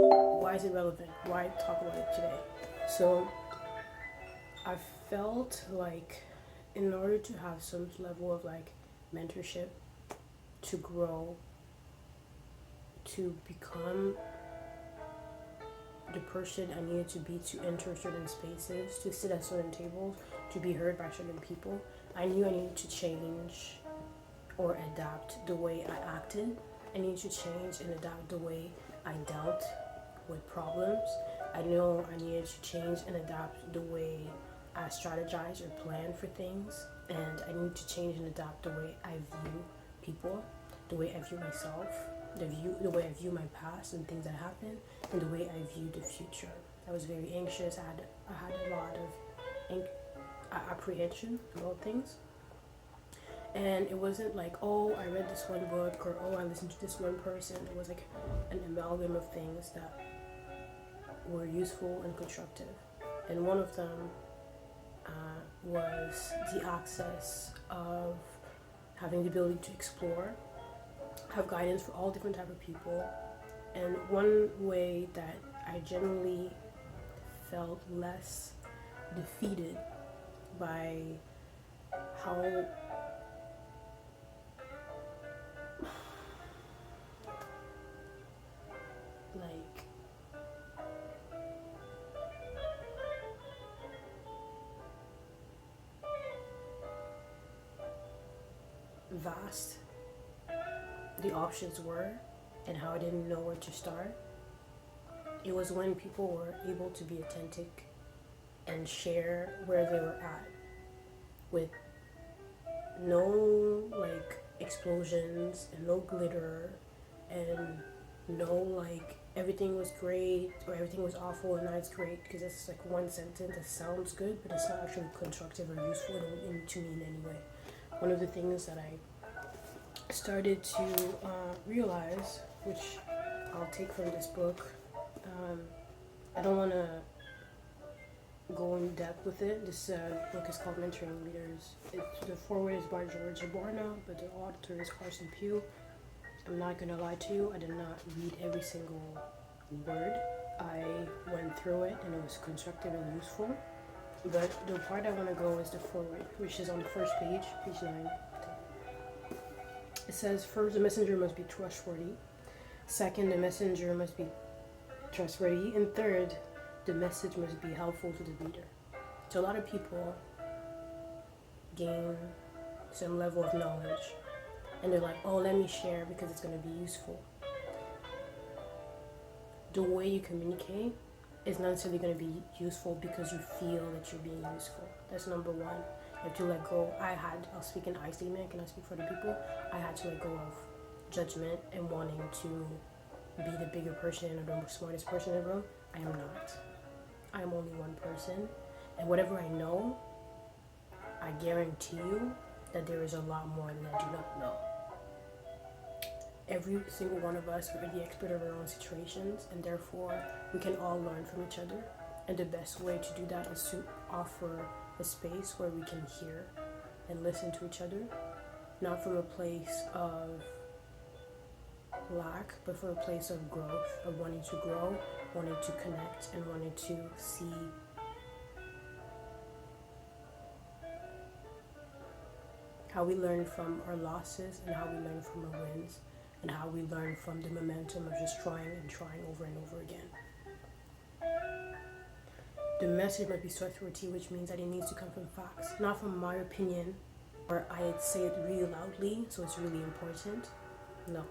Why is it relevant? Why talk about it today? So I felt like in order to have some level of like mentorship, to grow, to become the person I needed to be to enter certain spaces, to sit at certain tables, to be heard by certain people, I knew I needed to change or adapt the way I acted. I needed to change and adapt the way I dealt with problems. I know I needed to change and adapt the way I strategize or plan for things. And I need to change and adapt the way I view people, the way I view myself, the way I view my past and things that happened, and the way I view the future. I was very anxious. I had a lot of apprehension about things. And it wasn't like, oh, I read this one book or oh, I listened to this one person. It was like an amalgam of things that were useful and constructive. And one of them was the access of having the ability to explore, have guidance for all different type of people. And one way that I generally felt less defeated by how like vast the options were and how I didn't know where to start. It was when people were able to be authentic and share where they were at with no like explosions and no glitter and no like everything was great or everything was awful and now it's great, because that's like one sentence that sounds good but it's not actually constructive or useful to me in any way. One of the things that I started to realize, which I'll take from this book, I don't want to go in depth with it. This book is called Mentoring Leaders. The foreword is by George Aborna, but the author is Carson Pugh. I'm not going to lie to you, I did not read every single word. I went through it and it was constructive and useful. But the part I want to go is the foreword, which is on the first page, page 9. It says, first, the messenger must be trustworthy. Second, the messenger must be trustworthy. And third, the message must be helpful to the reader. So a lot of people gain some level of knowledge and they're like, oh, let me share because it's going to be useful. The way you communicate is not necessarily going to be useful because you feel that you're being useful. That's number one. You have to let go. I'll speak in I statement, can I speak for the people? I had to let go of judgment and wanting to be the bigger person or the smartest person in the room. I am not. I am only one person. And whatever I know, I guarantee you that there is a lot more than I do not know. Every single one of us are the expert of our own situations, and therefore we can all learn from each other. And the best way to do that is to offer a space where we can hear and listen to each other, not from a place of lack, but from a place of growth, of wanting to grow, wanting to connect, and wanting to see how we learn from our losses and how we learn from our wins and how we learn from the momentum of just trying and trying over and over again. The message must be trustworthy, which means that it needs to come from facts, not from my opinion, or I say it really loudly, so it's really important. No,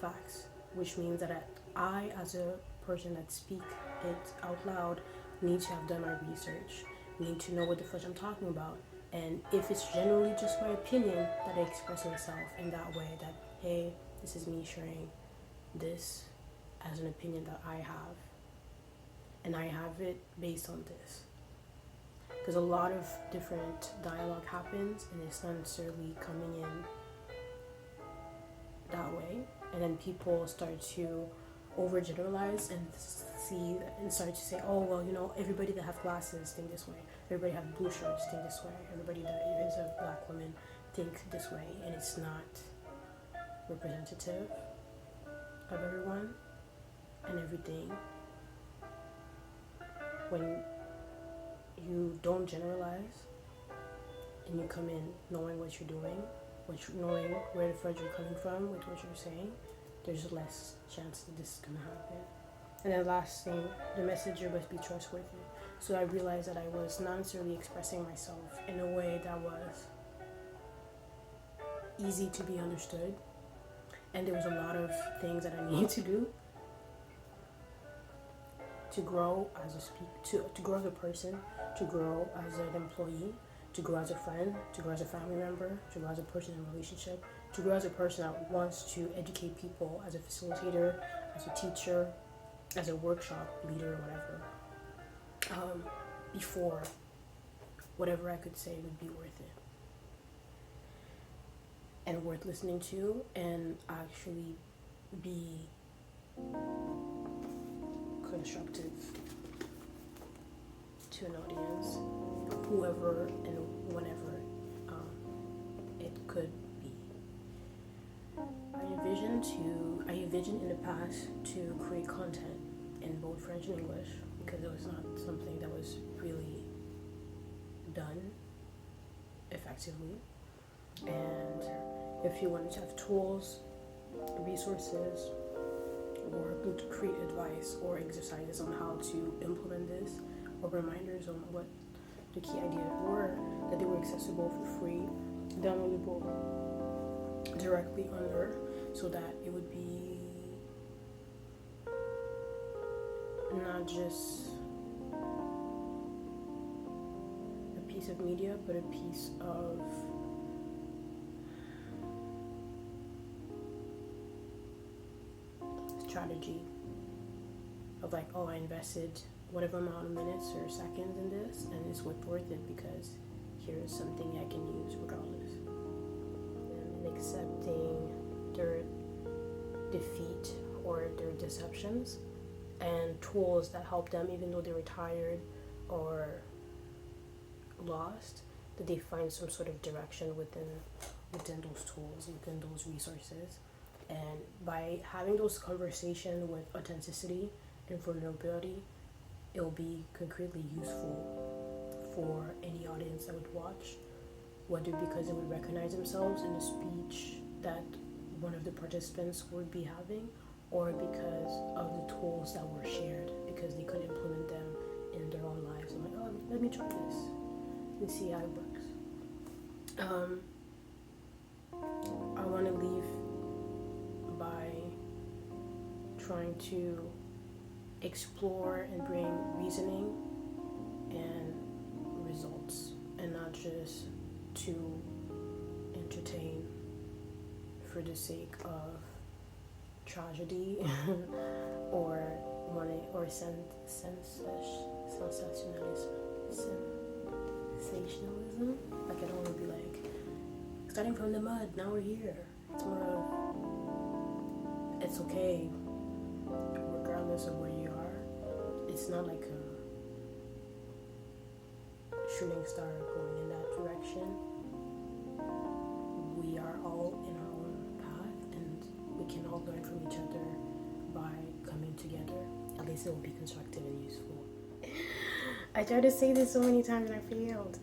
facts, which means that I, as a person that speak it out loud, need to have done my research, need to know what the fuck I'm talking about. And if it's generally just my opinion, that I express myself in that way, that, hey, this is me sharing this as an opinion that I have. And I have it based on this. Because a lot of different dialogue happens and it's not necessarily coming in that way. And then people start to overgeneralize and start to say, oh, well, everybody that have glasses think this way. Everybody have blue shirts think this way. Everybody that is a black woman think this way. And it's not representative of everyone and everything. when you don't generalize and you come in knowing what you're doing, knowing where the friends you're coming from with what you're saying, there's less chance that this is gonna happen. And then last thing, the messenger must be trustworthy. So I realized that I was not necessarily expressing myself in a way that was easy to be understood, and there was a lot of things that I needed to do to grow as to grow as a person, to grow as an employee, to grow as a friend, to grow as a family member, to grow as a person in a relationship, to grow as a person that wants to educate people, as a facilitator, as a teacher, as a workshop leader, whatever. Before whatever I could say would be worth it and worth listening to, and actually be constructive to an audience, whoever and whenever it could be. I envisioned in the past to create content in both French and English, because it was not something that was really done effectively. And if you wanted to have tools, resources, or create advice or exercises on how to implement this, or reminders on what the key ideas were, that they were accessible for free, downloadable directly under, so that it would be not just a piece of media, but a piece of strategy of like, oh, I invested whatever amount of minutes or seconds in this, and it's worth it because here's something I can use regardless. And accepting their defeat or their deceptions, and tools that help them, even though they're tired or lost, that they find some sort of direction within those tools, within those resources. And by having those conversations with authenticity and vulnerability, it'll be concretely useful for any audience that would watch, whether because they would recognize themselves in the speech that one of the participants would be having, or because of the tools that were shared, because they could implement them in their own lives. I'm like, oh, let me try this and see how it works. I want to leave by trying to explore and bring reasoning and results, and not just to entertain for the sake of tragedy or money or sensationalism. Like, I don't want to be like, starting from the mud, now we're here. It's more of, it's okay regardless of where you are. It's not like a shooting star going in that direction. We are all in our own path, and we can all learn from each other by coming together. At least it will be constructive and useful. I tried to say this so many times and I failed.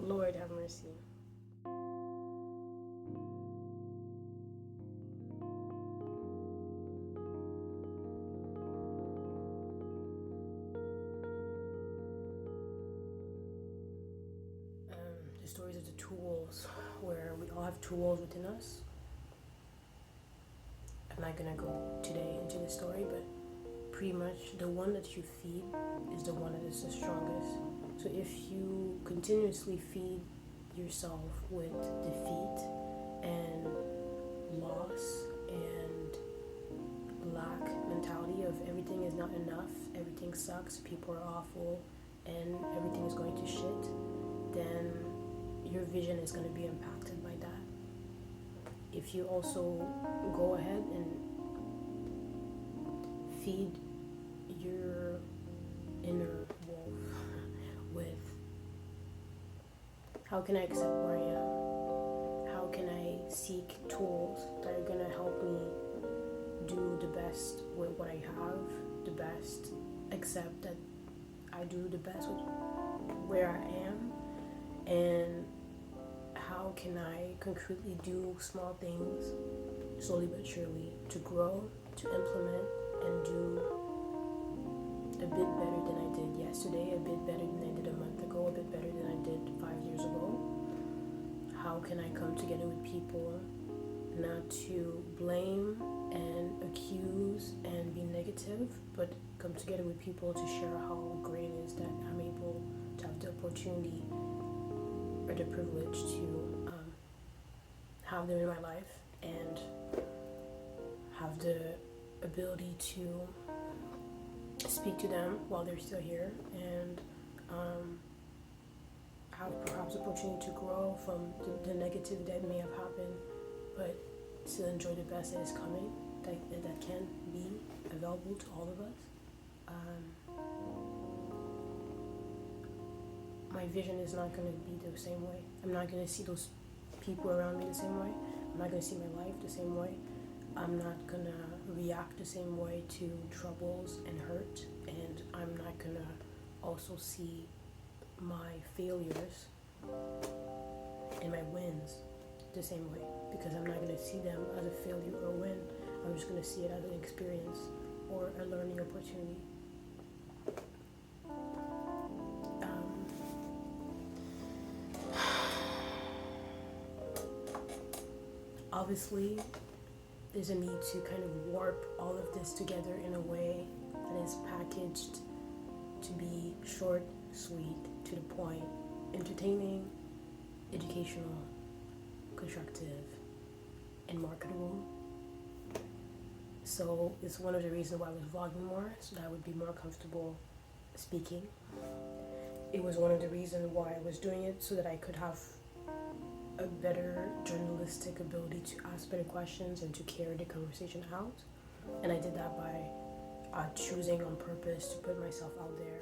Lord have mercy. The stories of the tools, where we all have tools within us. I'm not gonna go today into the story, but pretty much the one that you feed is the one that is the strongest. So if you continuously feed yourself with defeat and loss and lack mentality of everything is not enough, everything sucks, people are awful, and everything is going to shit, then your vision is going to be impacted by that. If you also go ahead and feed your inner wolf with, how can I accept where I am? How can I seek tools that are going to help me do the best with what I have, the best, accept that I do the best with where I am, and how can I concretely do small things slowly but surely to grow, to implement, and do a bit better than I did yesterday, a bit better than I did a month ago, a bit better than I did 5 years ago. How can I come together with people not to blame and accuse and be negative, but come together with people to share how great it is that I'm able to have the opportunity or the privilege to have them in my life and have the ability to speak to them while they're still here, and have perhaps the opportunity to grow from the negative that may have happened, but still enjoy the best that is coming, that can be available to all of us. My vision is not going to be the same way. I'm not going to see those people around me the same way. I'm not going to see my life the same way. I'm not going to react the same way to troubles and hurt. And I'm not going to also see my failures and my wins the same way. Because I'm not going to see them as a failure or a win. I'm just going to see it as an experience or a learning opportunity. Obviously, there's a need to kind of warp all of this together in a way that is packaged to be short, sweet, to the point, entertaining, educational, constructive, and marketable. So it's one of the reasons why I was vlogging more, so that I would be more comfortable speaking. It was one of the reasons why I was doing it, so that I could have a better journalistic ability to ask better questions and to carry the conversation out. And I did that by choosing on purpose to put myself out there